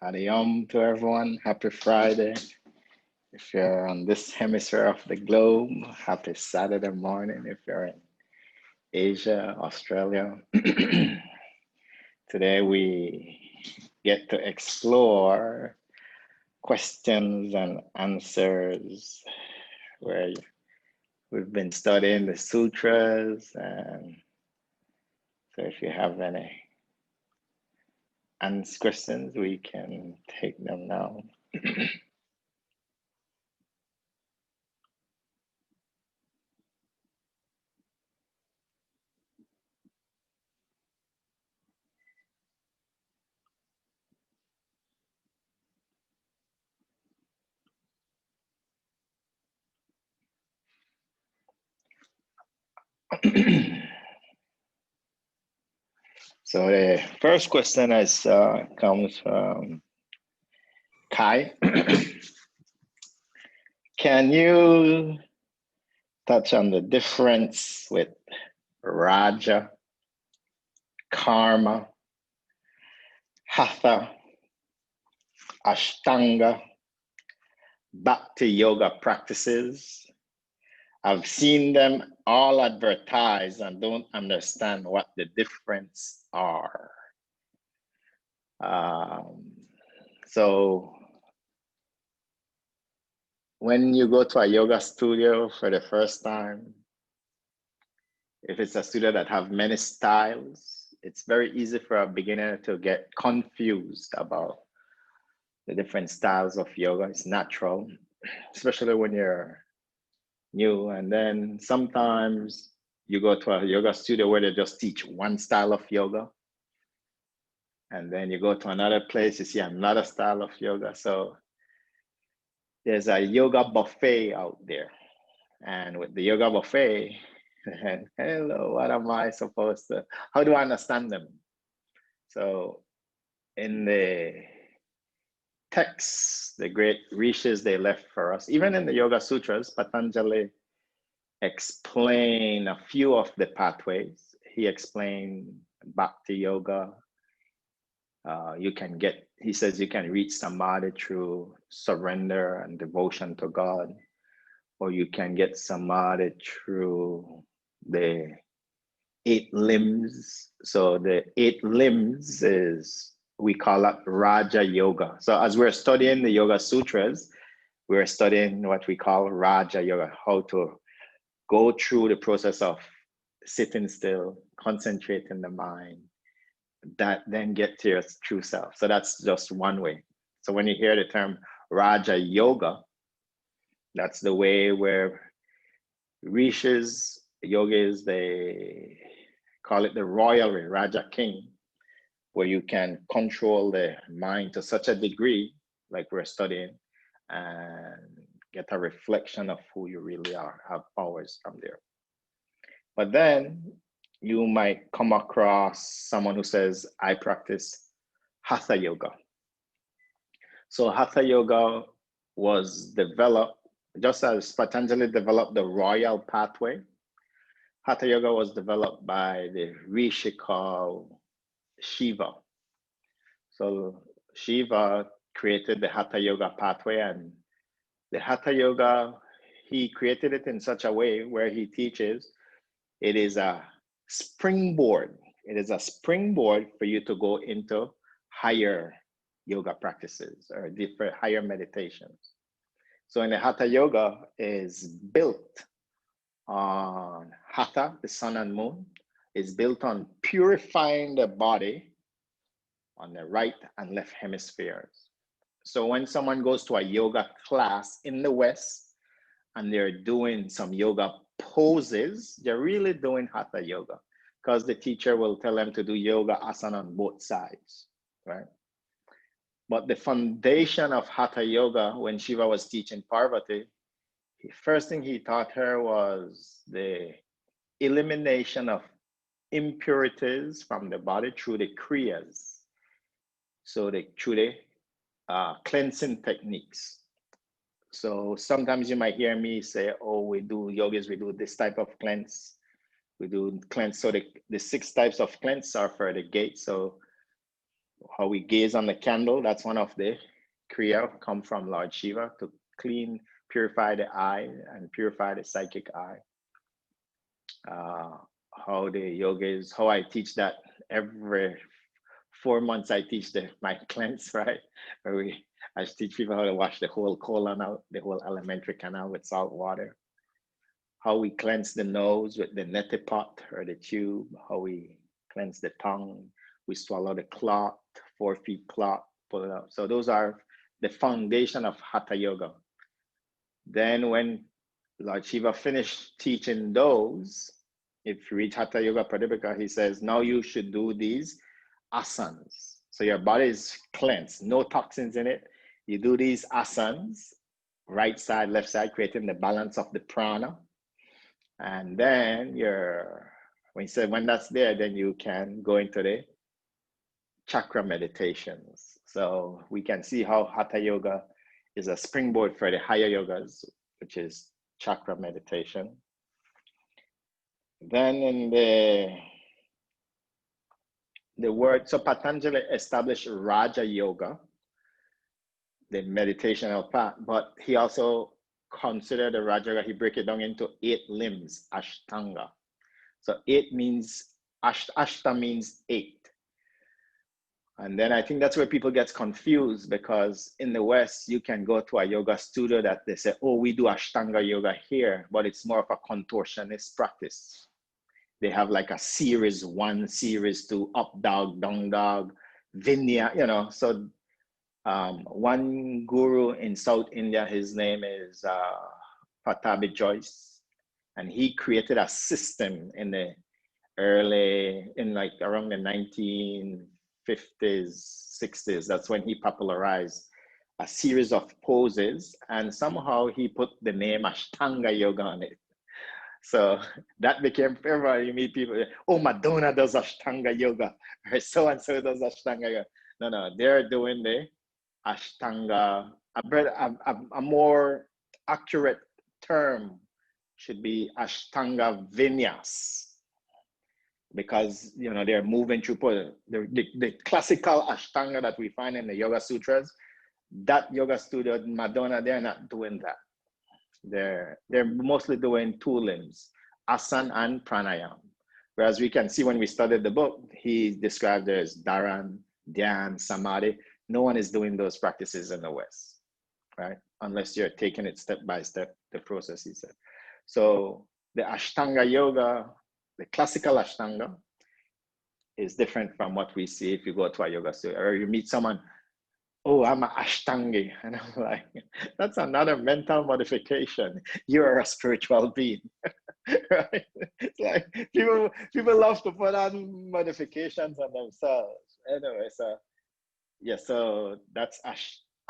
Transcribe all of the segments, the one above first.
Howdy to everyone. Happy Friday. If you're on this hemisphere of the globe, happy Saturday morning. If you're in Asia, Australia, today we get to explore questions and answers where we've been studying the sutras. And so if you have any questions, we can take them now. So the first question comes from Kai. Can you touch on the difference with Raja, Karma, Hatha, Ashtanga, Bhakti yoga practices? I've seen them all advertised and don't understand what the difference are. So when you go to a yoga studio for the first time, if it's a studio that have many styles, it's very easy for a beginner to get confused about the different styles of yoga. It's natural, especially when you're new. And then sometimes you go to a yoga studio where they just teach one style of yoga. And then you go to another place, you see another style of yoga. So there's a yoga buffet out there. And with the yoga buffet, hello, what am I supposed to, how do I understand them? So in the texts, the great rishis they left for us, even in the Yoga Sutras, Patanjali explained a few of the pathways. He explained Bhakti Yoga. He says you can reach samadhi through surrender and devotion to God, or you can get samadhi through the 8 limbs. So the 8 limbs we call it Raja Yoga. So as we're studying the Yoga Sutras, we're studying what we call Raja Yoga, how to go through the process of sitting still, concentrating the mind, that then get to your true self. So that's just one way. So when you hear the term Raja Yoga, that's the way where rishis, yogis, they call it the royal way, Raja King, where you can control the mind to such a degree, like we're studying, and get a reflection of who you really are, have powers from there. But then you might come across someone who says, I practice Hatha Yoga. So Hatha Yoga was developed, just as Patanjali developed the royal pathway, Hatha Yoga was developed by the rishi called Shiva. So Shiva created the Hatha Yoga pathway, and the Hatha Yoga, he created it in such a way where he teaches it is a springboard. It is a springboard for you to go into higher yoga practices or different higher meditations. So in the Hatha Yoga is built on Hatha, the sun and moon, is built on purifying the body on the right and left hemispheres. So when someone goes to a yoga class in the West, and they're doing some yoga poses, they're really doing hatha yoga, because the teacher will tell them to do yoga asana on both sides, right? But the foundation of hatha yoga, when Shiva was teaching Parvati, the first thing he taught her was the elimination of impurities from the body through the kriyas. So through the cleansing techniques. So sometimes you might hear me say, oh, we do yogis, we do this type of cleanse. We do cleanse. So the 6 types of cleanse are for the gate. So how we gaze on the candle, that's one of the kriya come from Lord Shiva to clean, purify the eye and purify the psychic eye. How the yogis, how I teach that every 4 months I teach my cleanse, right? Where I teach people how to wash the whole colon out, the whole alimentary canal with salt water. How we cleanse the nose with the neti pot or the tube, how we cleanse the tongue, we swallow the cloth, 4 feet cloth, pull it out. So those are the foundation of Hatha Yoga. Then when Lord Shiva finished teaching those, if you read Hatha Yoga Pradipika, he says, now you should do these asanas. So your body is cleansed, no toxins in it. You do these asanas, right side, left side, creating the balance of the prana. And then when that's there, then you can go into the chakra meditations. So we can see how Hatha Yoga is a springboard for the higher yogas, which is chakra meditation. Then in the word, so Patanjali established Raja Yoga, the meditational path, but he also considered the Raja Yoga, he break it down into 8 limbs, Ashtanga. So 8 means, Ashta means 8. And then I think that's where people get confused, because in the West, you can go to a yoga studio that they say, oh, we do Ashtanga yoga here, but it's more of a contortionist practice. They have like a series 1, series 2, up dog, down dog, Vinya, So one guru in South India, his name is Patabi Joyce, and he created a system in the around the 1950s, 60s. That's when he popularized a series of poses, and somehow he put the name Ashtanga Yoga on it. So that became everywhere. You meet people, oh, Madonna does Ashtanga Yoga, or so-and-so does Ashtanga Yoga. No, they're doing the Ashtanga. A more accurate term should be Ashtanga Vinyas, because they're moving through the classical Ashtanga that we find in the Yoga Sutras. That yoga studio, Madonna, they're not doing that. They're mostly doing 2 limbs, asana and pranayama. Whereas we can see when we studied the book, he described it as dharan, dhyan, samadhi. No one is doing those practices in the West, right? Unless you're taking it step by step, the process he said. So the Ashtanga yoga, the classical Ashtanga, is different from what we see if you go to a yoga studio or you meet someone, oh, I'm an Ashtangi. And I'm like, that's another mental modification. You're a spiritual being, right? It's like people love to put on modifications on themselves. Anyway, so yeah, so that's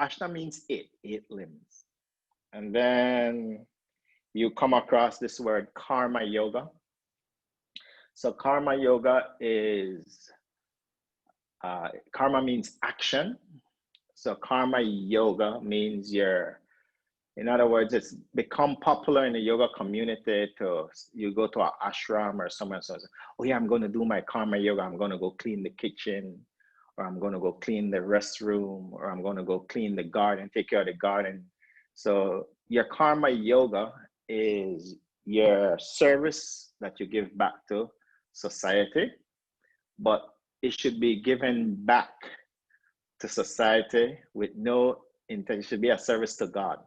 Ashta means 8 limbs. And then you come across this word karma yoga. So karma yoga is, karma means action. So karma yoga means in other words, it's become popular in the yoga community you go to an ashram or someone says, oh yeah, I'm going to do my karma yoga. I'm going to go clean the kitchen, or I'm going to go clean the restroom, or I'm going to go clean the garden, take care of the garden. So your karma yoga is your service that you give back to society, but it should be given back to society with no intention. It should be a service to God.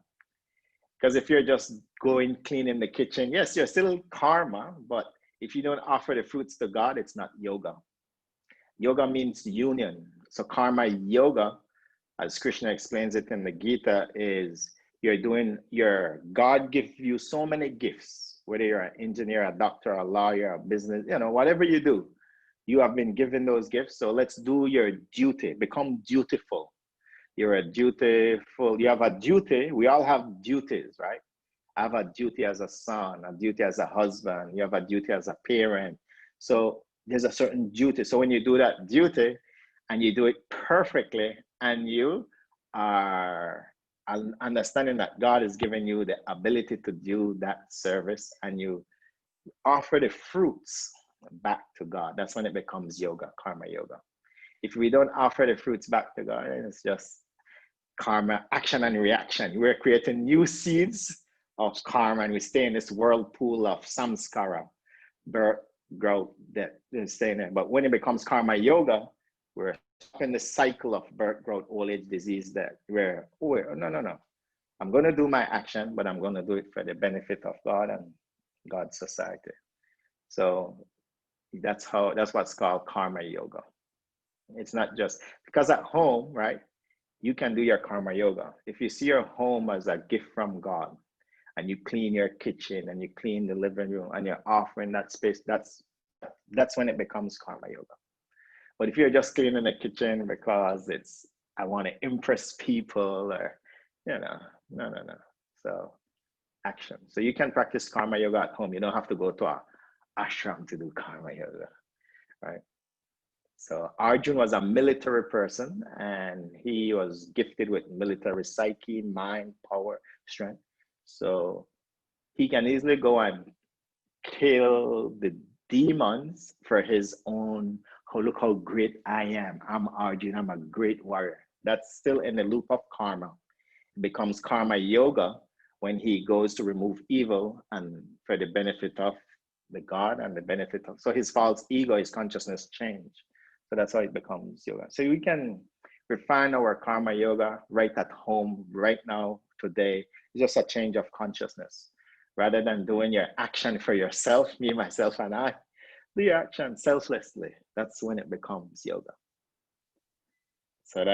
Because if you're just going cleaning the kitchen, yes, you're still karma, but if you don't offer the fruits to God, it's not yoga. Yoga means union. So karma yoga, as Krishna explains it in the Gita, is You're doing your, God gives you so many gifts, whether you're an engineer, a doctor, a lawyer, a business, whatever you do, you have been given those gifts. So let's do your duty, become dutiful. You're a dutiful, you have a duty. We all have duties, right? I have a duty as a son, a duty as a husband, you have a duty as a parent. So there's a certain duty. So when you do that duty and you do it perfectly, and you are understanding that God has given you the ability to do that service, and you offer the fruits back to God, that's when it becomes yoga, karma yoga. If we don't offer the fruits back to God, it's just karma, action and reaction. We're creating new seeds of karma, and we stay in this whirlpool of samskara, birth, growth, death, staying there. But when it becomes karma yoga, we're in the cycle of birth, growth, old age, disease, death. Where, no. I'm going to do my action, but I'm going to do it for the benefit of God and God's society. So that's what's called karma yoga. It's not just because at home, right? You can do your karma yoga. If you see your home as a gift from God, and you clean your kitchen and you clean the living room and you're offering that space, that's when it becomes karma yoga. But if you're just cleaning the kitchen because I want to impress people, or no. So action. So you can practice karma yoga at home. You don't have to go to a ashram to do karma yoga, right? So Arjun was a military person, and he was gifted with military psyche, mind, power, strength. So he can easily go and kill the demons for his own, oh, look how great I am. I'm Arjun, I'm a great warrior. That's still in the loop of karma. It becomes karma yoga when he goes to remove evil and for the benefit of the God and the benefit of, so his false ego, his consciousness change. So that's how it becomes yoga. So we can refine our karma yoga right at home, right now, today. It's just a change of consciousness. Rather than doing your action for yourself, me, myself, and I, do your action selflessly. That's when it becomes yoga. So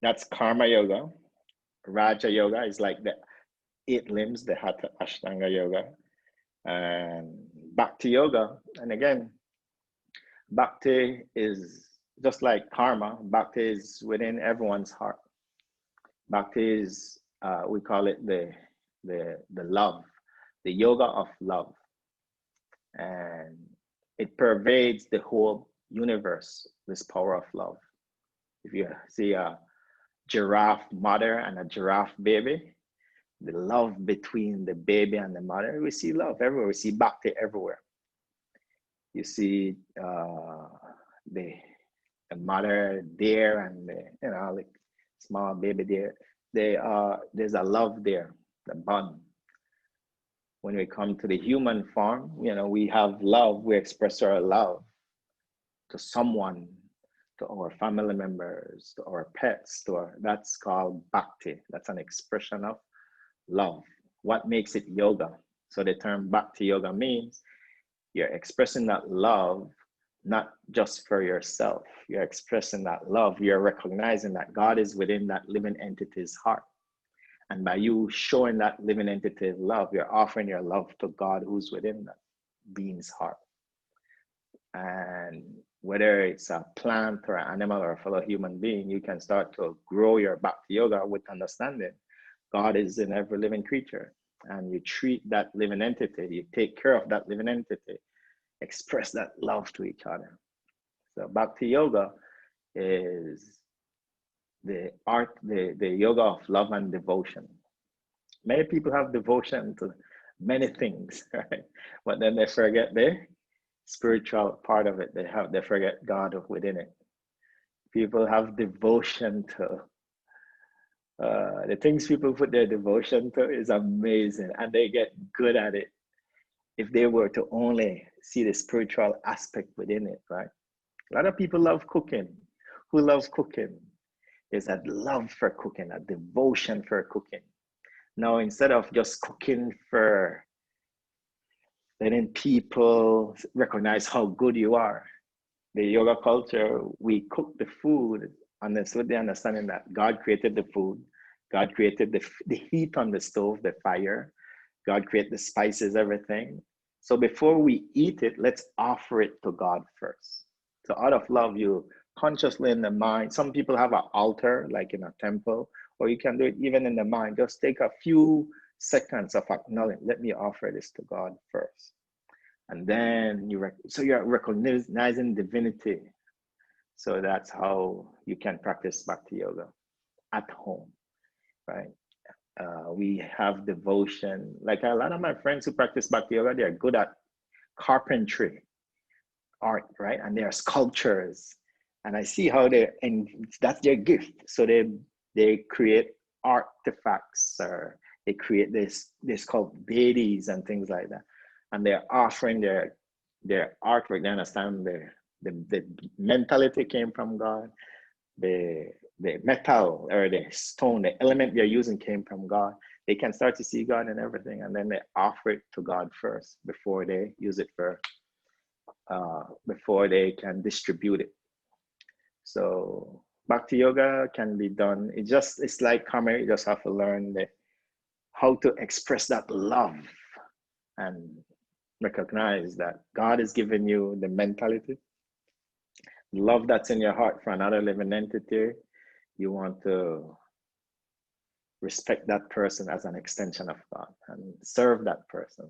that's karma yoga. Raja yoga is like the 8 limbs, the Hatha Ashtanga yoga. And Bhakti yoga, and again, Bhakti is just like karma. Bhakti is within everyone's heart. Bhakti is, we call it the love, the yoga of love. And it pervades the whole universe, this power of love. If you see a giraffe mother and a giraffe baby, the love between the baby and the mother, we see love everywhere. We see Bhakti everywhere. You see the mother deer and the, like small baby deer. There's a love there, the bond. When we come to the human form, we have love. We express our love to someone, to our family members, to our pets, that's called bhakti. That's an expression of love. What makes it yoga? So the term bhakti yoga means you're expressing that love, not just for yourself. You're expressing that love. You're recognizing that God is within that living entity's heart. And by you showing that living entity love, you're offering your love to God who's within that being's heart. And whether it's a plant or an animal or a fellow human being, you can start to grow your bhakti yoga with understanding God is in every living creature. And you treat that living entity, you take care of that living entity, express that love to each other. So bhakti yoga is the art, the yoga of love and devotion. Many people have devotion to many things, right? But then they forget the spiritual part of it. They forget God within it. People have devotion to the things people put their devotion to is amazing, and they get good at it if they were to only see the spiritual aspect within it, right? A lot of people love cooking. Who loves cooking? There's a love for cooking, a devotion for cooking. Now, instead of just cooking for letting people recognize how good you are, the yoga culture, we cook the food and this with the understanding that God created the food, God created the heat on the stove, the fire. God created the spices, everything. So before we eat it, let's offer it to God first. So out of love, you consciously in the mind. Some people have an altar, like in a temple, or you can do it even in the mind. Just take a few seconds of acknowledgement. Let me offer this to God first. And then you're recognizing divinity. So that's how you can practice Bhakti Yoga at home, right? We have devotion. Like a lot of my friends who practice Bhakti Yoga, they're good at carpentry, art, right? And they're sculptures. And I see how and that's their gift. So they create artifacts, or they create this called Vedis and things like that. And they're offering their artwork. They understand the mentality came from God. The metal or the stone, the element they're using came from God. They can start to see God in everything, and then they offer it to God first before they use it before they can distribute it. So Bhakti Yoga can be done. It's like Karma. You just have to learn how to express that love and recognize that God has given you the mentality, love that's in your heart for another living entity. You want to respect that person as an extension of God and serve that person.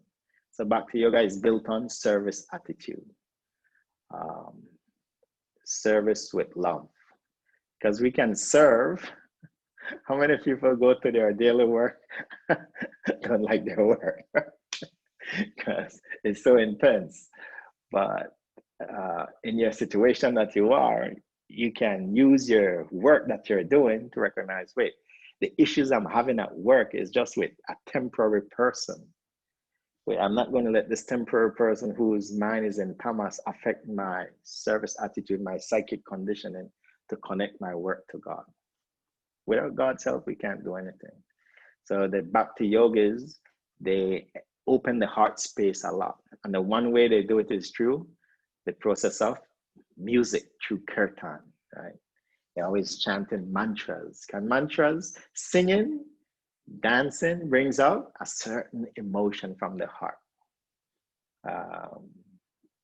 So Bhakti Yoga is built on service attitude, service with love. Because we can serve. How many people go to their daily work, don't like their work because it's so intense? But in your situation that you are, you can use your work that you're doing to recognize, wait, the issues I'm having at work is just with a temporary person. Wait, I'm not going to let this temporary person whose mind is in tamas affect my service attitude, my psychic conditioning to connect my work to God. Without God's help, we can't do anything. So the Bhakti Yogis, they open the heart space a lot. And the one way they do it is through the process of music, through kirtan, right? They're always chanting mantras. Can mantras, singing, dancing brings out a certain emotion from the heart.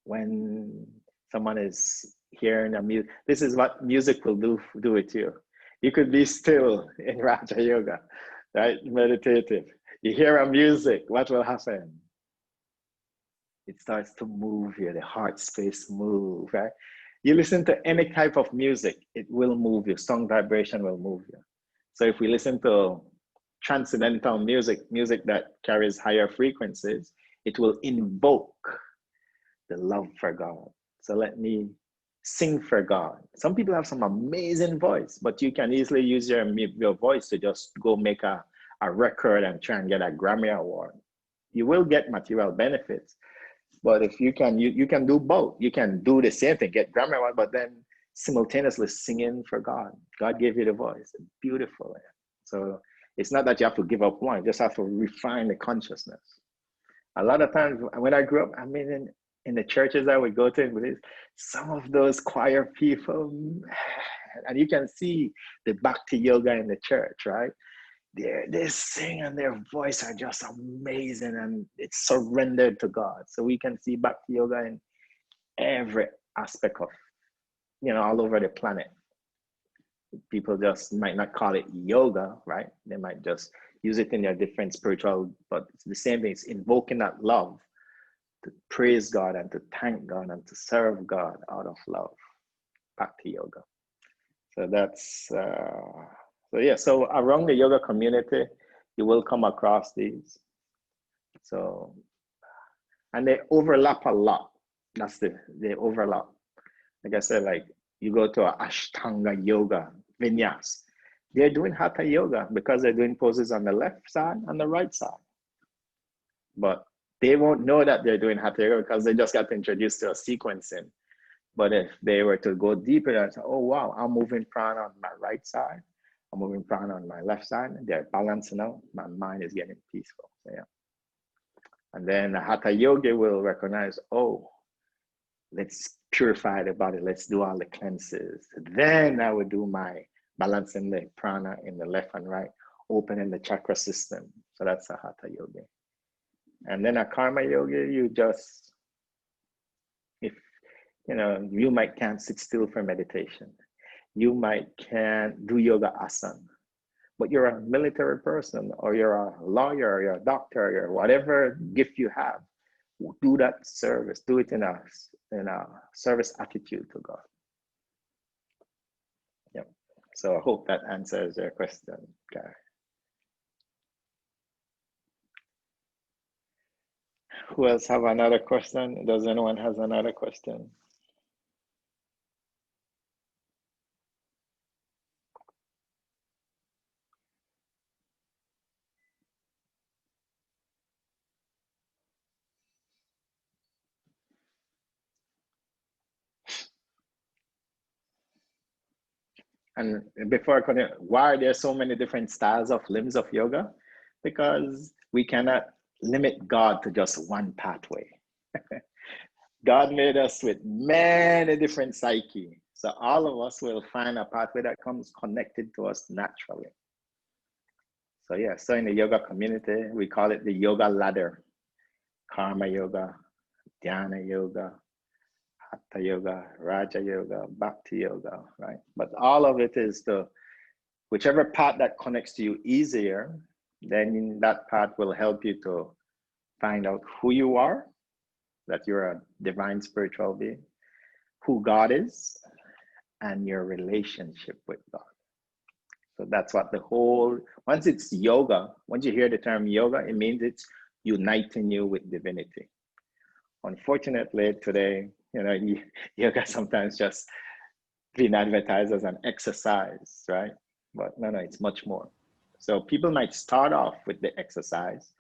When someone is hearing a music, this is what music will do with you. You could be still in Raja Yoga, right? Meditative. You hear a music, what will happen? It starts to move you, the heart space move, right? You listen to any type of music, it will move you. Song vibration will move you. So if we listen to transcendental music, music that carries higher frequencies, it will invoke the love for God. So let me sing for God. Some people have some amazing voice, but you can easily use your voice to just go make a record and try and get a Grammy Award. You will get material benefits, but if you can, you can do both. You can do the same thing, get Grammy Award, but then simultaneously singing for God. God gave you the voice. Beautiful. So it's not that you have to give up one, you just have to refine the consciousness. A lot of times when I grew up, I mean, in the churches I would go to, some of those choir people, and you can see the Bhakti Yoga in the church, right? They sing and their voice are just amazing and it's surrendered to God. So we can see Bhakti Yoga in every aspect of, all over the planet. People just might not call it yoga, right? They might just use it in their different spiritual, but it's the same thing. It's invoking that love to praise God and to thank God and to serve God out of love. Bhakti Yoga. So that's, so around the yoga community, you will come across these. So, and they overlap a lot. They overlap. Like I said, like you go to a Ashtanga yoga, vinyas. They're doing Hatha yoga because they're doing poses on the left side and the right side. But they won't know that they're doing Hatha yoga because they just got introduced to a sequencing. But if they were to go deeper and say, oh, wow, I'm moving prana on my right side, I'm moving prana on my left side, and they're balancing out, my mind is getting peaceful. So, yeah. And then the Hatha yogi will recognize, oh, let's purify the body, let's do all the cleanses. Then I would do my balancing the prana in the left and right. opening the chakra system. So that's a Hatha Yoga. And then a Karma Yoga, you just, if you might can't sit still for meditation. You might can't do yoga asana, but you're a military person, or you're a lawyer, or you're a doctor, or you're whatever gift you have. Do that service. Do it in a service attitude to God. Yep. So I hope that answers your question, Gary. Who else have another question? Does anyone has another question? And before I continue, why are there so many different styles of limbs of yoga? Because we cannot limit God to just one pathway. God made us with many different psyche. So all of us will find a pathway that comes connected to us naturally. So yeah, so in the yoga community, we call it the yoga ladder. Karma yoga, dhyana yoga, hatha yoga, raja yoga, bhakti yoga, right? But all of it is whichever path that connects to you easier, then that path will help you to find out who you are, that you're a divine spiritual being, who God is, and your relationship with God. So that's what once it's yoga, once you hear the term yoga, it means it's uniting you with divinity. Unfortunately, today, yoga sometimes just being advertised as an exercise, right? But no, it's much more. So people might start off with the exercise,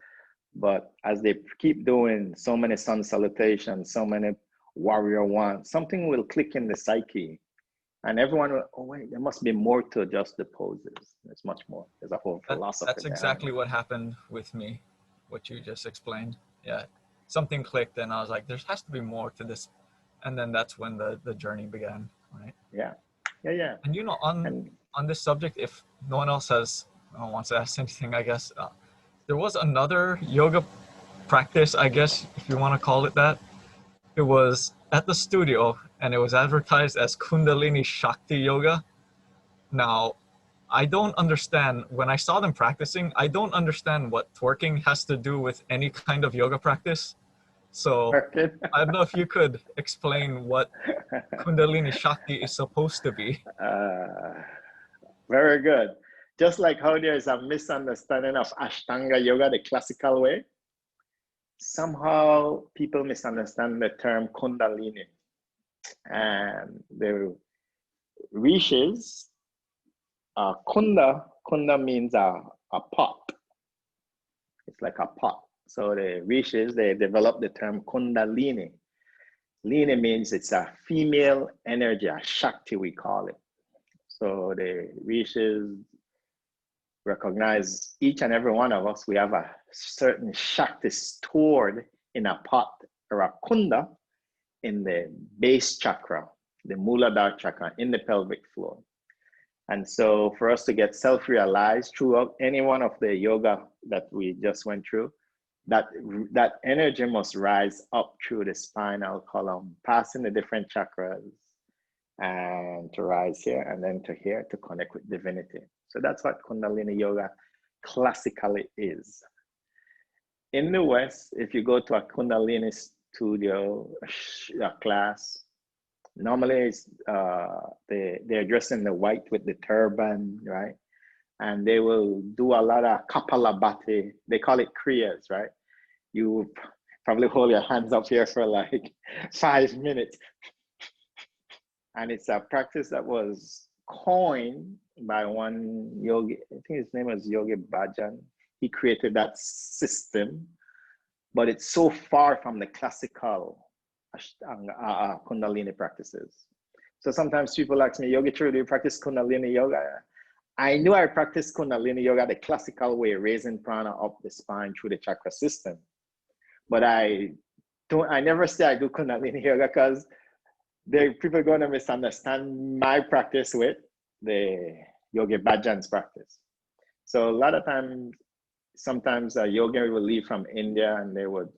but as they keep doing so many sun salutations, so many warrior one, something will click in the psyche. And everyone will, oh wait, there must be more to just the poses. There's much more. There's a whole philosophy. That's exactly what happened with me, what you just explained. Yeah, something clicked and I was like, there has to be more to this. And then that's when the journey began, right? Yeah. And on this subject, if no one else wants to ask anything, I guess, there was another yoga practice, I guess, if you want to call it that. It was at the studio and it was advertised as Kundalini Shakti Yoga. Now, I don't understand, when I saw them practicing, I don't understand what twerking has to do with any kind of yoga practice. So I don't know if you could explain what Kundalini Shakti is supposed to be. Very good. Just like how there's a misunderstanding of Ashtanga yoga, the classical way, somehow people misunderstand the term Kundalini. And the rishis, kunda means a pot. It's like a pot. So the rishis, they developed the term Kundalini. Lini means it's a female energy, a Shakti we call it. So the rishis recognize each and every one of us, we have a certain Shakti stored in a pot or a kunda in the base chakra, the Muladhara chakra, in the pelvic floor. And so for us to get self-realized throughout any one of the yoga that we just went through, that energy must rise up through the spinal column, passing the different chakras, and to rise here and then to here to connect with divinity. So that's what Kundalini Yoga classically is. In the West, if you go to a Kundalini studio, a class, normally it's, they're dressed in the white with the turban, right? And they will do a lot of Kapalabhati. They call it Kriyas, right? You probably hold your hands up here for like 5 minutes. And it's a practice that was coined by one yogi, I think his name was Yogi Bhajan. He created that system, but it's so far from the classical Kundalini practices. So sometimes people ask me, Yogi, do you practice Kundalini yoga? I knew I practiced Kundalini yoga the classical way, raising prana up the spine through the chakra system. But I never say I do Kundalini yoga because people are going to misunderstand my practice with the Yogi Bhajan's practice. So a lot of times, sometimes a yogi will leave from India and they would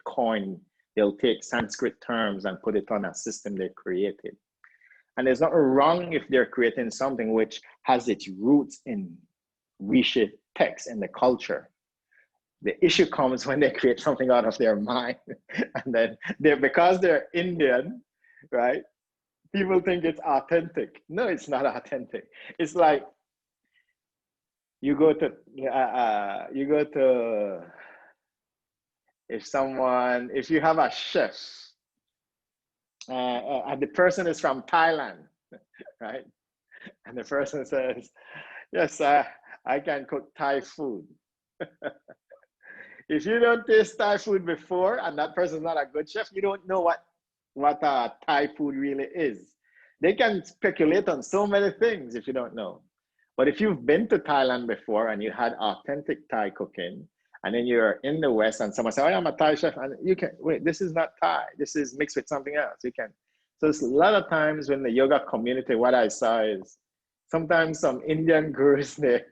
they'll take Sanskrit terms and put it on a system they created. And there's nothing wrong if they're creating something which has its roots in Rishi text in the culture. The issue comes when they create something out of their mind. And then because they're Indian, right? People think it's authentic. No, it's not authentic. It's like you go to if you have a chef and the person is from Thailand, right? And the person says, yes, I can cook Thai food. If you don't taste Thai food before and that person's not a good chef, you don't know what Thai food really is. They can speculate on so many things if you don't know. But if you've been to Thailand before and you had authentic Thai cooking, and then you're in the West and someone says, oh, I'm a Thai chef, and you can, wait, this is not Thai. This is mixed with something else. You can. So it's a lot of times when the yoga community, what I saw is sometimes some Indian gurus, they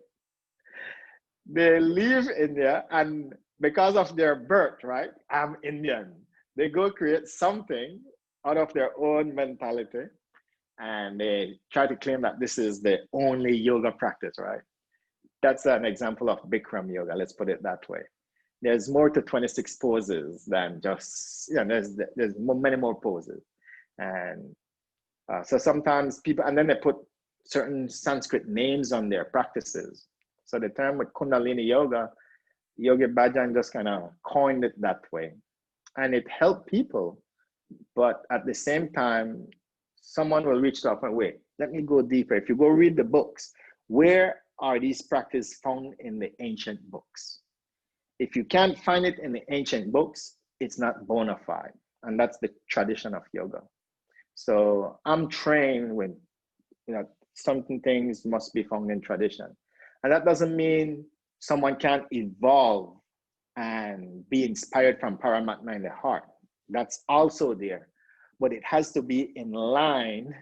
leave India and because of their birth, right? I'm Indian. They go create something out of their own mentality and they try to claim that this is the only yoga practice, right? That's an example of Bikram yoga, let's put it that way. There's more to 26 poses than just, there's many more poses. And so sometimes people, and then they put certain Sanskrit names on their practices. So the term with Kundalini yoga, Yogi Bhajan just kind of coined it that way. And it helped people, but at the same time, someone will reach to a point, wait, let me go deeper. If you go read the books, where are these practices found in the ancient books? If you can't find it in the ancient books, it's not bona fide. And that's the tradition of yoga. So I'm trained with, certain things must be found in tradition. And that doesn't mean someone can't evolve and be inspired from Paramatma in the heart. That's also there, but it has to be in line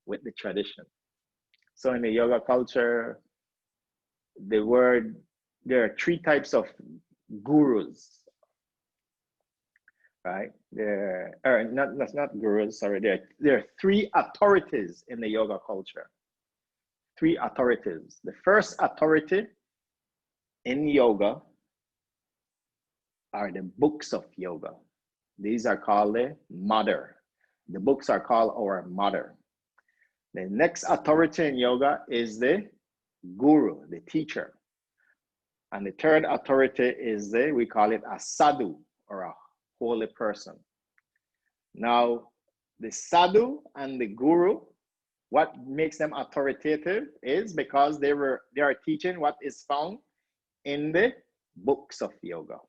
with the tradition. So in the yoga culture, there are 3 types of gurus, right? There are not gurus, sorry. There are 3 authorities in the yoga culture. 3 authorities. The first authority in yoga are the books of yoga. These are called the mother. The books are called our mother. The next authority in yoga is the guru, the teacher. And the third authority is we call it a sadhu, or a holy person. Now, the sadhu and the guru, what makes them authoritative is because they are teaching what is found in the books of yoga.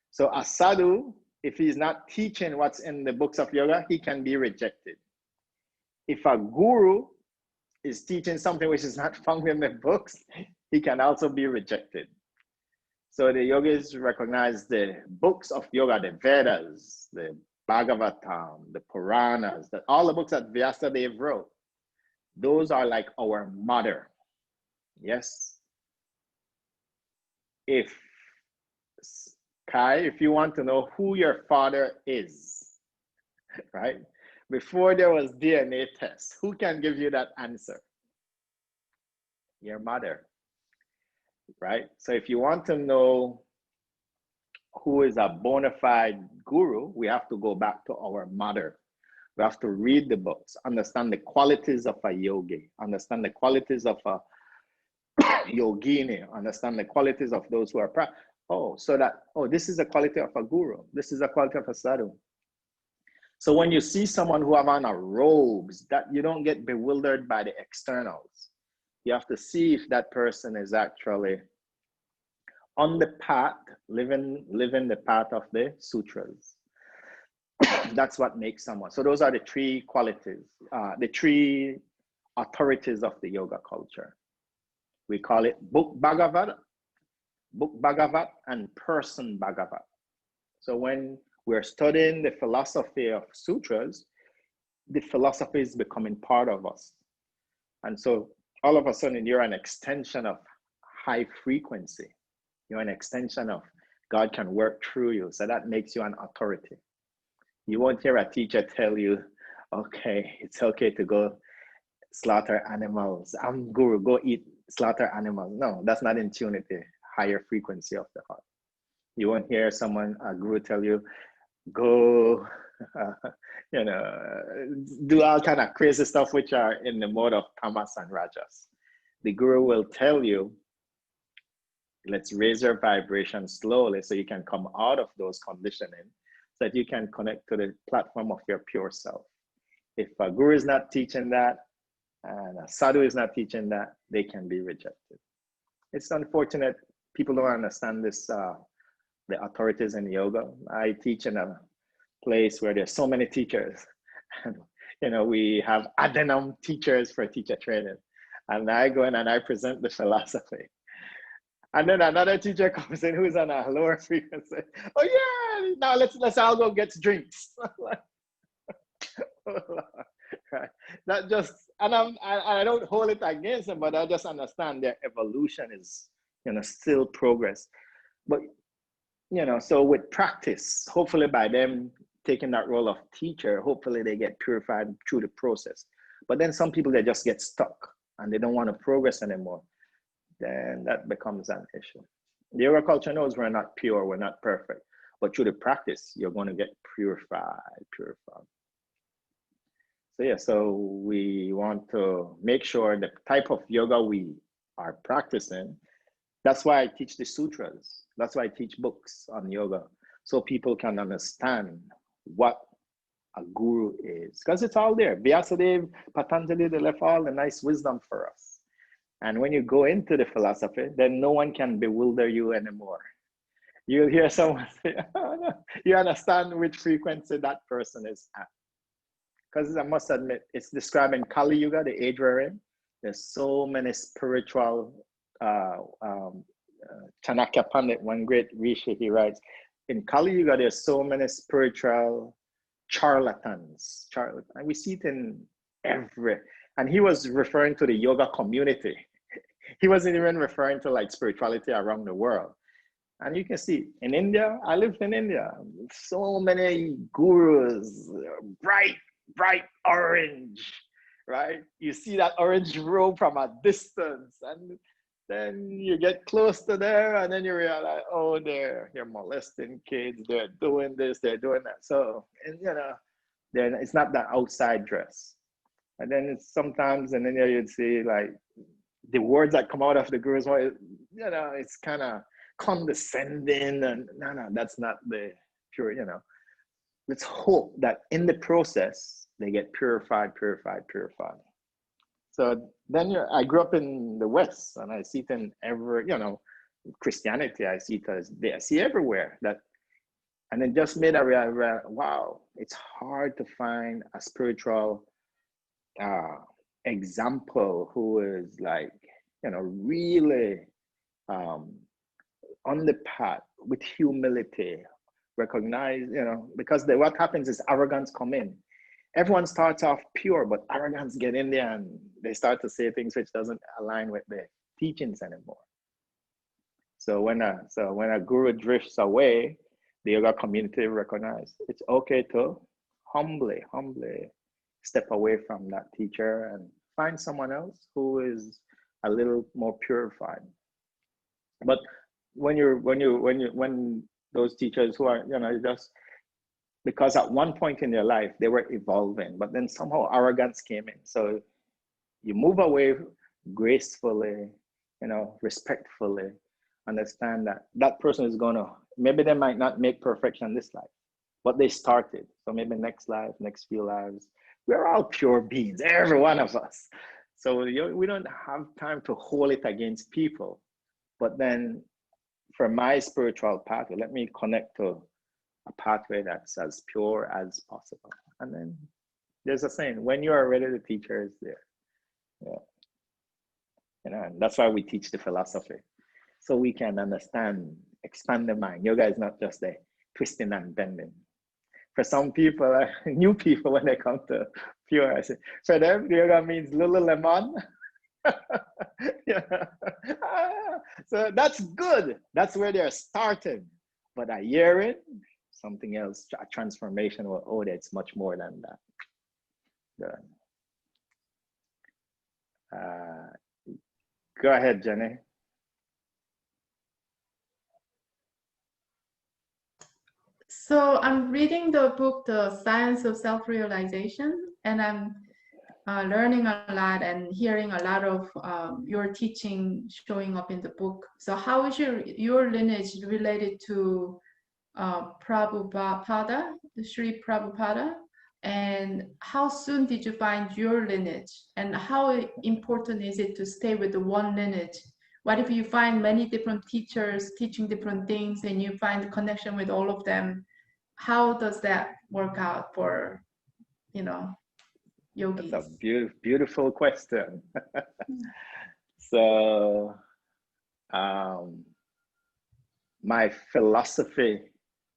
So a sadhu, if he's not teaching what's in the books of yoga, he can be rejected. If a guru is teaching something which is not found in the books, he can also be rejected. So the yogis recognize the books of yoga, the Vedas, the Bhagavatam, the Puranas, all the books that Vyasadeva wrote. Those are like our mother. Yes. If Kai, if you want to know who your father is, right? Before there was DNA tests, who can give you that answer? Your mother, right? So if you want to know who is a bona fide guru, we have to go back to our mother. We have to read the books, understand the qualities of a yogi, understand the qualities of a yogini, understand the qualities of those who are this is a quality of a guru. This is a quality of a sadhu. So when you see someone who have on a robes, that you don't get bewildered by the externals. You have to see if that person is actually on the path, living the path of the sutras. That's what makes someone. So those are the 3 qualities, the 3 authorities of the yoga culture. We call it book Bhagavat, and person Bhagavat. So when we're studying the philosophy of sutras, the philosophy is becoming part of us. And so all of a sudden you're an extension of high frequency. You're an extension of God can work through you. So that makes you an authority. You won't hear a teacher tell you, okay, it's okay to go slaughter animals. I'm guru, go eat, slaughter animals. No, that's not in tune with the higher frequency of the heart. You won't hear someone, a guru, tell you, go, do all kind of crazy stuff which are in the mode of tamas and rajas. The guru will tell you, let's raise your vibration slowly so you can come out of those conditioning so that you can connect to the platform of your pure self. If a guru is not teaching that and a sadhu is not teaching that, they can be rejected. It's unfortunate people don't understand this, the authorities in yoga. I teach in a place where there's so many teachers. And, we have ad hoc teachers for teacher training. And I go in and I present the philosophy. And then another teacher comes in who's on a lower frequency. Oh yeah, now let's all go get drinks. Right. Not just, and I don't hold it against them, but I just understand their evolution is, still progress. But, so with practice, hopefully by them taking that role of teacher, hopefully they get purified through the process. But then some people, they just get stuck and they don't want to progress anymore. Then that becomes an issue. The yoga culture knows we're not pure, we're not perfect, but through the practice, you're going to get purified. So yeah, so we want to make sure the type of yoga we are practicing, that's why I teach the sutras. That's why I teach books on yoga, so people can understand what a guru is, because it's all there. Vyasadeva, Patanjali, they left all the nice wisdom for us. And when you go into the philosophy, then no one can bewilder you anymore. You'll hear someone say, oh, no. You understand which frequency that person is at. Because I must admit, it's describing Kali Yuga, the age we're in. There's so many spiritual, Chanakya Pandit, one great rishi, he writes, in Kali Yuga, there's so many spiritual charlatans. And we see it in every, and he was referring to the yoga community. He wasn't even referring to like spirituality around the world. And you can see in India, I lived in India, so many gurus, bright orange, right? You see that orange robe from a distance, and then you get close to there, and then you realize, oh, they're molesting kids, they're doing this, they're doing that. So, and then it's not that outside dress. And then it's sometimes, and then you'd see like the words that come out of the gurus, it's kind of condescending, and no, that's not the pure, Let's hope that in the process, they get purified. So then I grew up in the West, and I see it in every, Christianity, I see it as there. I see everywhere that, and it just made a real, wow, it's hard to find a spiritual example who is like, really on the path with humility, recognize, because what happens is arrogance come in. Everyone starts off pure, but arrogance get in there and they start to say things which doesn't align with the teachings anymore. So when a guru drifts away, the yoga community recognize it's okay to humbly step away from that teacher and find someone else who is a little more purified. But when those teachers who are, just because at one point in their life they were evolving, but then somehow arrogance came in. So you move away gracefully, respectfully, understand that that person is maybe they might not make perfection this life, but they started. So maybe next life, next few lives, we're all pure beings, every one of us. So we don't have time to hold it against people. But then for my spiritual pathway, let me connect to a pathway that's as pure as possible. And then there's a saying, when you are ready, the teacher is there. Yeah. And that's why we teach the philosophy. So we can understand, expand the mind. Yoga is not just the twisting and bending. For some people, new people, when they come to pure, I say, for them, yoga means Lululemon Yeah. So that's good. That's where they're starting. But a year in, something else, a transformation will, oh, it's much more than that. Uh, go ahead, Jenny. So I'm reading the book, The Science of Self-Realization, and I'm learning a lot and hearing a lot of your teaching showing up in the book. So how is your lineage related to Prabhupada, Sri Prabhupada? And how soon did you find your lineage? And how important is it to stay with the one lineage? What if you find many different teachers teaching different things and you find the connection with all of them? How does that work out for, That's a yogis? beautiful question. So, my philosophy,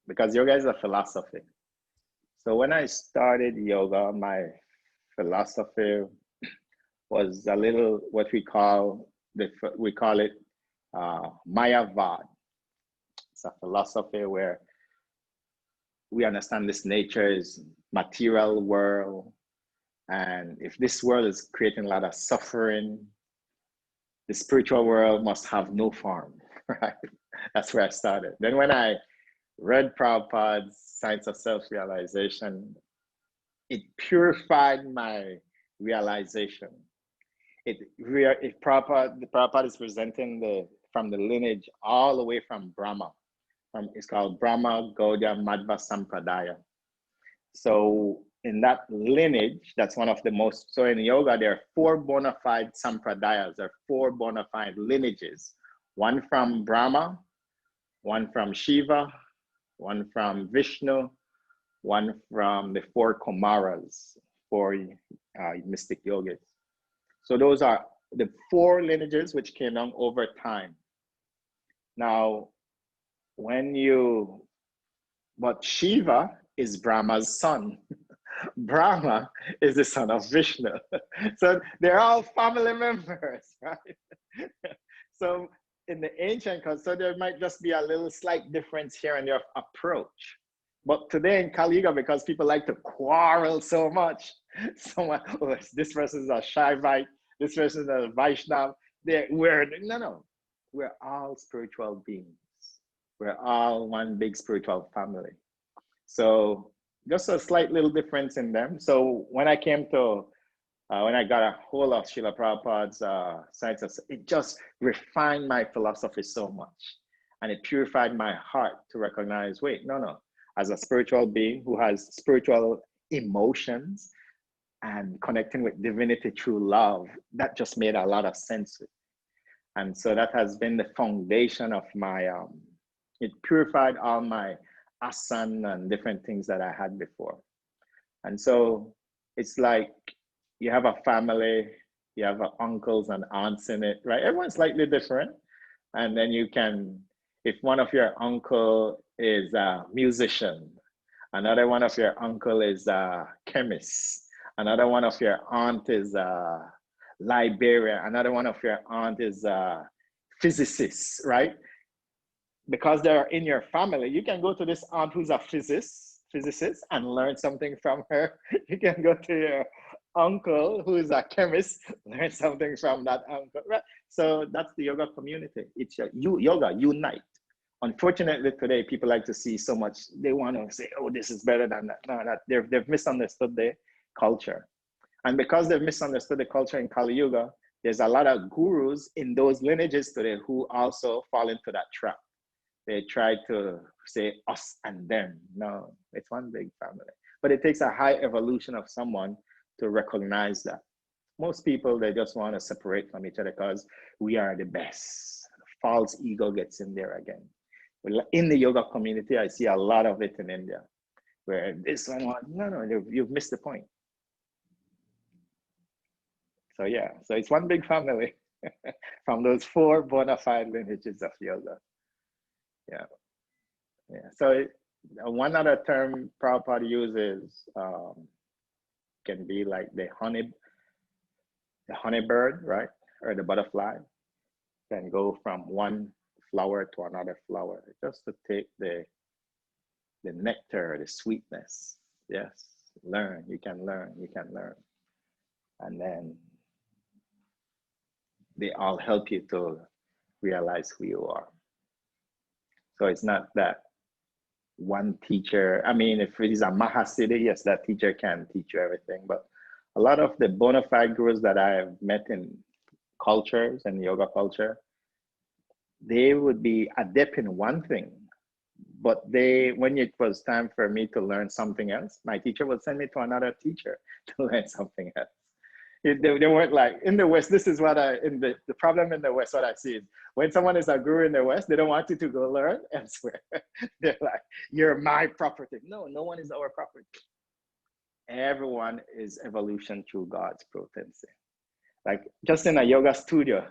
because yoga is a philosophy. So when I started yoga, my philosophy was a little what we call it Mayavad. It's a philosophy where we understand this nature is material world, and if this world is creating a lot of suffering, the spiritual world must have no form, right? That's where I started. Then when I read Prabhupada's Science of Self-Realization, it purified my realization. Prabhupada is presenting from the lineage all the way from Brahma. It's called Brahma Gaudiya Madhva Sampradaya. So in that lineage, that's one of the most, so in yoga, there are 4 bona fide sampradayas, there are 4 bona fide lineages. One from Brahma, one from Shiva, one from Vishnu, one from the 4 Kumaras, 4 mystic yogis. So those are the 4 lineages which came down over time. Now, but Shiva is Brahma's son. Brahma is the son of Vishnu. So they're all family members, right? So in the ancient culture, so there might just be a little slight difference here in your approach. But today in Kali Yuga, because people like to quarrel so much, this person is a Shaivite, this person is a Vaishnav, we're all spiritual beings. We're all one big spiritual family. So just a slight little difference in them. So when I when I got a hold of Srila Prabhupada's science, it just refined my philosophy so much. And it purified my heart to recognize, wait, no. As a spiritual being who has spiritual emotions and connecting with divinity through love, that just made a lot of sense. And so that has been the foundation of my, it purified all my asana and different things that I had before. And so it's like you have a family, you have uncles and aunts in it, right? Everyone's slightly different. And then if one of your uncle is a musician, another one of your uncle is a chemist, another one of your aunt is a librarian, another one of your aunt is a physicist, right? Because they're in your family, you can go to this aunt who's a physicist and learn something from her. You can go to your uncle who is a chemist, learn something from that uncle, right? So that's the yoga community. It's yoga unite. Unfortunately, today people like to see so much. They want to say, "Oh, this is better than that." No, they've misunderstood the culture, and because they've misunderstood the culture in Kali Yuga, there's a lot of gurus in those lineages today who also fall into that trap. They try to say us and them. No, it's one big family. But it takes a high evolution of someone to recognize that. Most people, they just want to separate from each other because we are the best. False ego gets in there again. In the yoga community, I see a lot of it in India, where this one, no, you've missed the point. So yeah, so it's one big family from those 4 bona fide lineages of yoga. Yeah. So one other term Prabhupada uses can be like the honey bird, right? or the butterfly can go from one flower to another flower just to take the nectar, the sweetness. Yes, learn, you can learn, you can learn. And then they all help you to realize who you are. So it's not that one teacher, I mean, if it is a Mahasiddhi, yes, that teacher can teach you everything. But a lot of the bona fide gurus that I've met in cultures and yoga culture, they would be adept in one thing. But when it was time for me to learn something else, my teacher would send me to another teacher to learn something else. They weren't like, in the West, this is what the problem in the West, what I see is when someone is a guru in the West, they don't want you to go learn elsewhere. They're like, you're my property. No, no one is our property. Everyone is evolution through God's potency. Like just in a yoga studio,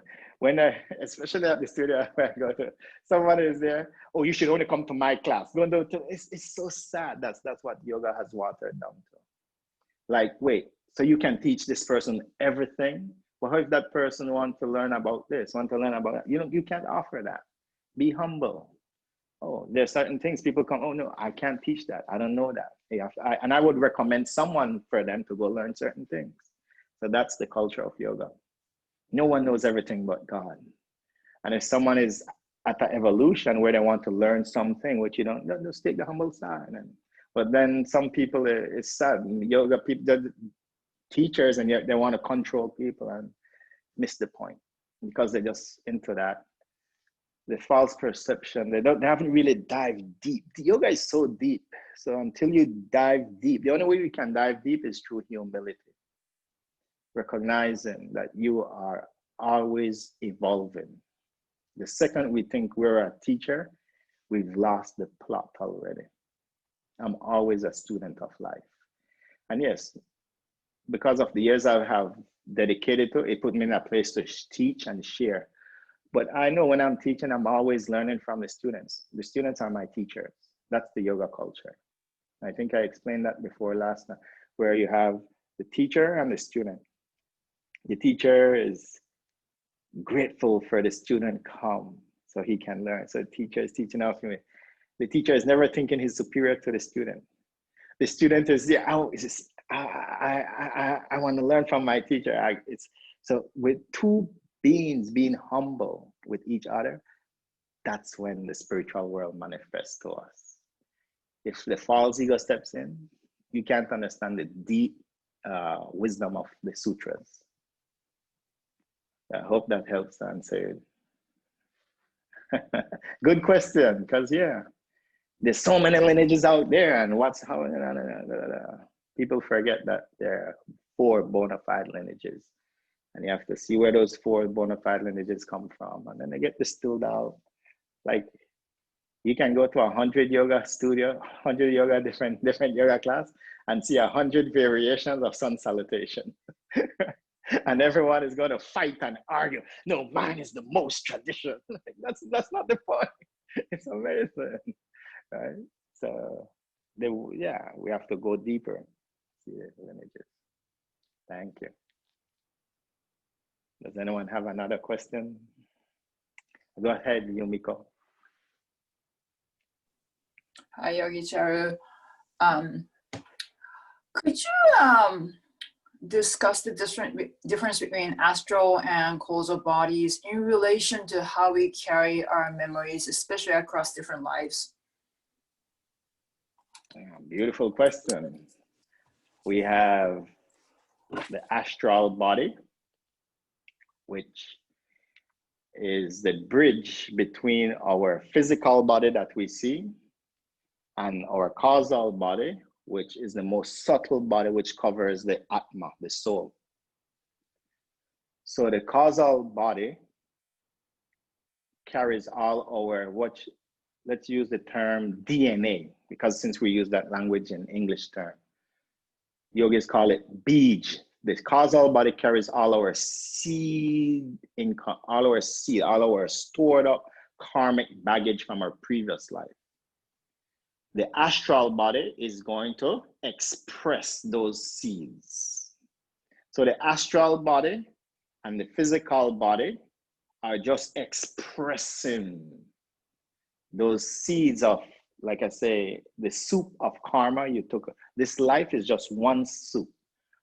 especially at the studio where I go to, someone is there, oh, you should only come to my class. It's so sad. That's what yoga has watered down to. Like, wait, so you can teach this person everything? Well, how if that person wants to learn about this, want to learn about that? You can't offer that. Be humble. Oh, there's certain things people come, oh no, I can't teach that. I don't know that. And I would recommend someone for them to go learn certain things. So that's the culture of yoga. No one knows everything but God. And if someone is at an evolution where they want to learn something, which you don't, just take the humble side. But then some people, it's sad, yoga people, teachers, and yet they want to control people and miss the point because they're just into that. The false perception, they haven't really dived deep. The yoga is so deep. So until you dive deep, the only way you can dive deep is through humility. Recognizing that you are always evolving. The second we think we're a teacher, we've lost the plot already. I'm always a student of life. And yes, because of the years I have dedicated to it, put me in a place to teach and share. But I know when I'm teaching, I'm always learning from the students. The students are my teachers. That's the yoga culture. I think I explained that before last time, where you have the teacher and the student. The teacher is grateful for the student come so he can learn. So the teacher is teaching off me. The teacher is never thinking he's superior to the student. The student is, yeah, I want to learn from my teacher. So with two beings being humble with each other, that's when the spiritual world manifests to us. If the false ego steps in, you can't understand the deep wisdom of the sutras. I hope that helps to answer it. Good question, because yeah, there's so many lineages out there, and people forget that there are 4 bona fide lineages, and you have to see where those 4 bona fide lineages come from, and then they get distilled out. Like you can go to 100 yoga studio, 100 yoga different yoga class, and see 100 variations of sun salutation. And everyone is going to fight and argue. No, mine is the most traditional. That's not the point. It's amazing, right? So, we have to go deeper. See the lineages. Thank you. Does anyone have another question? Go ahead, Yumiko. Hi, Yogi Charu. Could you discuss the difference between astral and causal bodies in relation to how we carry our memories, especially across different lives? Beautiful question. We have the astral body, which is the bridge between our physical body that we see and our causal body, which is the most subtle body, which covers the Atma, the soul. So the causal body carries all our, let's use the term DNA, because since we use that language in English term, yogis call it Bij. The causal body carries all our seed, all our stored up karmic baggage from our previous life. The astral body is going to express those seeds. So the astral body and the physical body are just expressing those seeds of, like I say, the soup of karma you took. This life is just one soup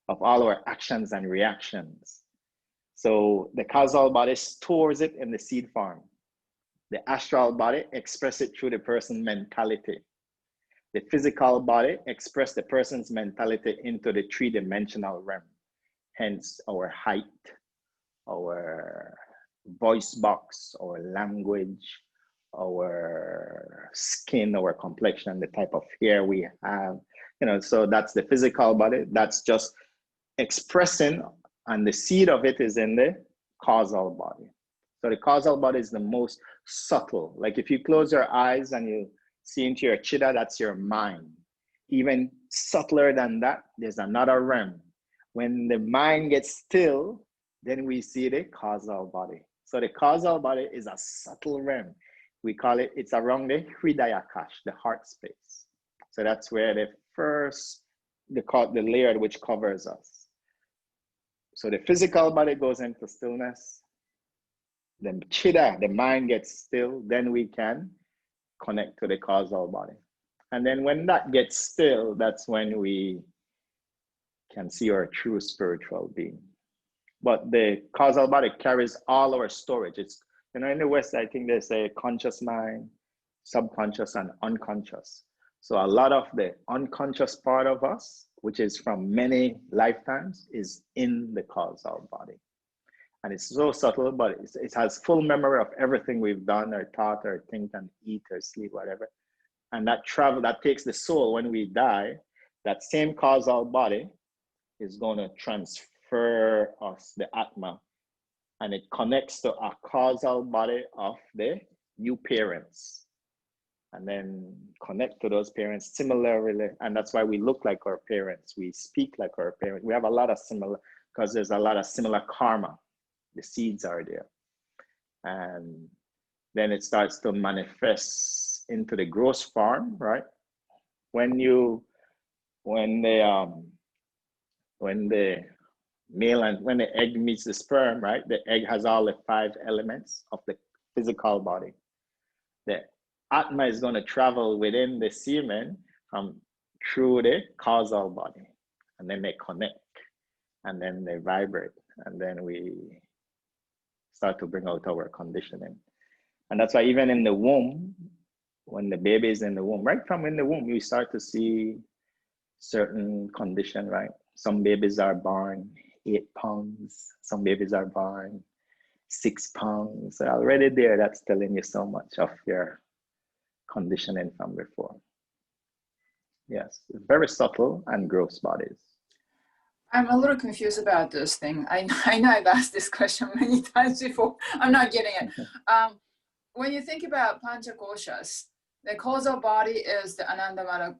of all our actions and reactions. So the causal body stores it in the seed form. The astral body expresses it through the person's mentality. The physical body expresses the person's mentality into the three-dimensional realm. Hence our height, our voice box, our language, our skin, our complexion, the type of hair we have. So that's the physical body. That's just expressing, and the seed of it is in the causal body. So the causal body is the most subtle. Like if you close your eyes and you see into your chitta, that's your mind. Even subtler than that, there's another realm. When the mind gets still, then we see the causal body. So the causal body is a subtle realm. We call it, it's around the Hridayakash, the heart space. So that's where the first, the layer which covers us. So the physical body goes into stillness. Then chitta, the mind gets still, then we can connect to the causal body. And then when that gets still, that's when we can see our true spiritual being. But the causal body carries all our storage. It's, in the West, I think they say conscious mind, subconscious, and unconscious. So a lot of the unconscious part of us, which is from many lifetimes, is in the causal body. And it's so subtle, but it has full memory of everything we've done or thought or think and eat or sleep, whatever. And that takes the soul when we die, that same causal body is going to transfer us, the Atma, and it connects to a causal body of the new parents. And then connect to those parents similarly. And that's why we look like our parents. We speak like our parents. We have a lot of similar, because there's a lot of similar karma. The seeds are there. And then it starts to manifest into the gross form, right? When the egg meets the sperm, right? The egg has all the 5 elements of the physical body. The Atma is going to travel within the semen through the causal body, and then they connect, and then they vibrate, and then we start to bring out our conditioning. And that's why even in the womb, when the baby is in the womb, right from in the womb, you start to see certain condition, right? Some babies are born 8 pounds, some babies are born 6 pounds. So already there, that's telling you so much of your conditioning from before. Yes, very subtle and gross bodies. I'm a little confused about this thing. I know I've asked this question many times before. I'm not getting it. When you think about Panchakoshas, the causal body is the Anandamaya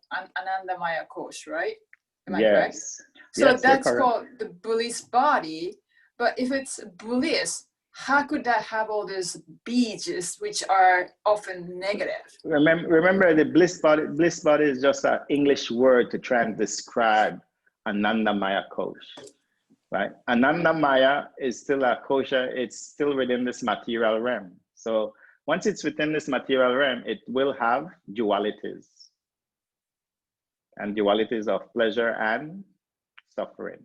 Kosh, right? Am I correct? So yes, that's called the bliss body. But if it's bliss, how could that have all these beads, which are often negative? Remember the bliss body. Bliss body is just an English word to try and describe Anandamaya Kosh, right? Anandamaya is still a kosha. It's still within this material realm. So once it's within this material realm, it will have dualities, and dualities of pleasure and suffering.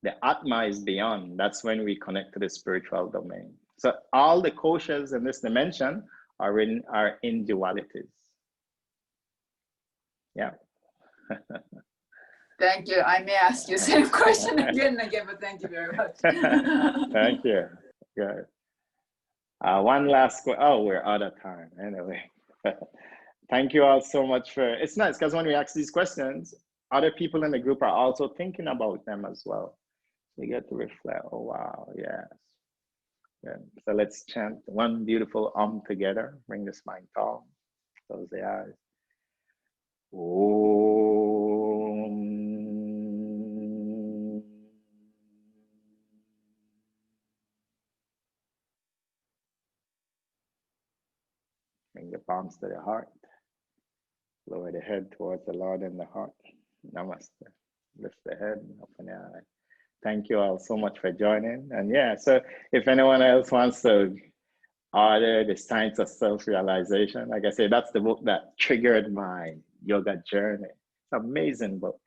The Atma is beyond. That's when we connect to the spiritual domain. So all the koshas in this dimension are in dualities. Yeah. Thank you. I may ask you the same question again and again, but thank you very much. Thank you. Good. One last question. Oh, we're out of time. Anyway, thank you all so much for. It's nice because when we ask these questions, other people in the group are also thinking about them as well. We get to reflect. Oh wow, yes. Good. So let's chant one beautiful together. Bring the spine tall. Close the eyes. Om. Bring the palms to the heart. Lower the head towards the Lord in the heart. Namaste. Lift the head, open the eye. Thank you all so much for joining. And yeah, so if anyone else wants to order The Science of Self-Realization, like I said, that's the book that triggered my yoga journey. It's an amazing book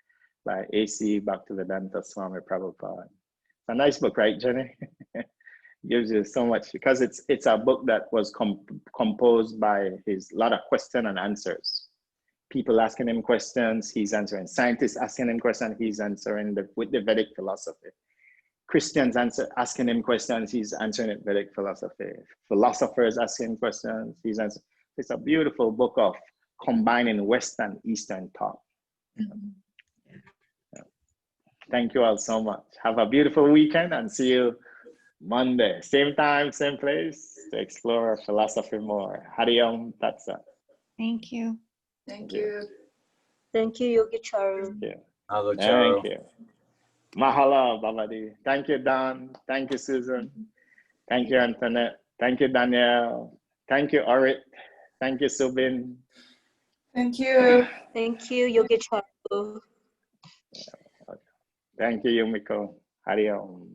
by A.C. Bhaktivedanta Swami Prabhupada. It's a nice book, right, Jenny? Gives you so much, because it's a book that was composed by his lot of question and answers. People asking him questions, he's answering. Scientists asking him questions, he's answering with the Vedic philosophy. Christians asking him questions, he's answering it Vedic philosophy. Philosophers asking questions, he's answering. It's a beautiful book of combining Western and Eastern thought. Thank you all so much. Have a beautiful weekend and see you Monday. Same time, same place to explore philosophy more. Hari Om Tat Sat. Thank you. Thank you. Thank you, Yogi Charu. Thank you. Hello, Charu. Thank you. Mahala, Babadi. Thank you, Don. Thank you, Susan. Thank you, Antoinette. Thank you, Danielle. Thank you, Orit. Thank you, Subin. Thank you. Thank you, Yogi Charu. Thank you, Yumiko. Hari Om.